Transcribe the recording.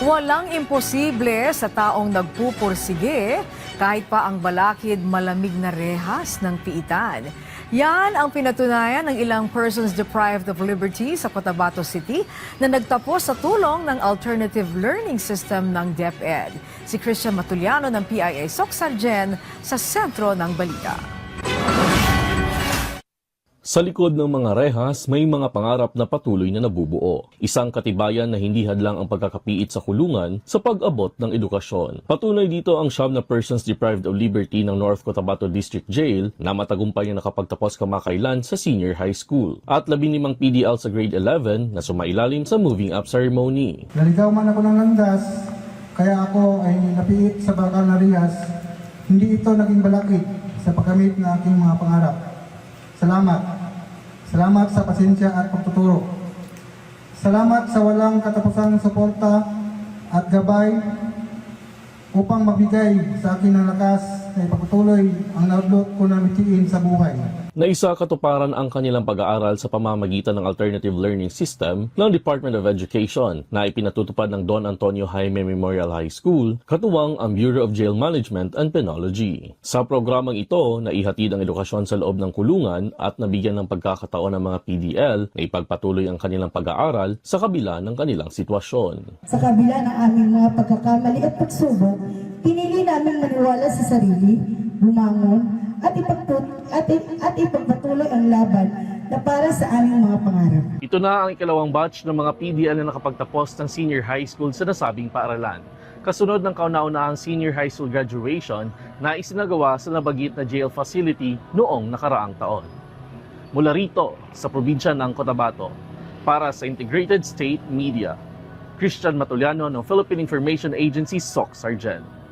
Walang imposible sa taong nagpupursige kahit pa ang balakid malamig na rehas ng piitan. Yan ang pinatunayan ng ilang persons deprived of liberty sa Cotabato City na nagtapos sa tulong ng Alternative Learning System ng DepEd. Si Christian Matuliano ng PIA Socsargen sa sentro ng balita. Sa likod ng mga rehas, may mga pangarap na patuloy na nabubuo. Isang katibayan na hindi hadlang ang pagkakapiit sa kulungan sa pag-abot ng edukasyon. Patunay dito ang siyam na persons deprived of liberty ng North Cotabato District Jail na matagumpay na nakapagtapos kamakailan sa senior high school. At 15 PDL sa grade 11 na sumailalim sa moving up ceremony. Naligaw man ako ng landas, kaya ako ay napiit sa bakal na rehas. Hindi ito naging balakid sa pagkamit ng aking mga pangarap. Salamat. Salamat sa pasensya at pagtuturo. Salamat sa walang katapusang suporta at gabay upang mabigay sa akin ng lakas na ipagpatuloy ang naudlot ko na mitiin sa buhay. Naisa katuparan ang kanilang pag-aaral sa pamamagitan ng Alternative Learning System ng Department of Education na ipinatutupad ng Don Antonio Jaime Memorial High School, katuwang ang Bureau of Jail Management and Penology. Sa programang ito, naihatid ang edukasyon sa loob ng kulungan at nabigyan ng pagkakataon ng mga PDL na ipagpatuloy ang kanilang pag-aaral sa kabila ng kanilang sitwasyon. Sa kabila ng aming mga pagkakamali at pagsubok, pinili namin maniwala sa sarili, bumangon, at ipagpatuloy ang laban na para sa aming mga pangarap. Ito na ang ikalawang batch ng mga PDL na nakapagtapos ng senior high school sa nasabing paaralan. Kasunod ng kauna-unahang senior high school graduation na isinagawa sa Nabagit na jail facility noong nakaraang taon. Mula rito sa probinsya ng Cotabato, para sa Integrated State Media, Christian Matuliano ng Philippine Information Agency Socsargen.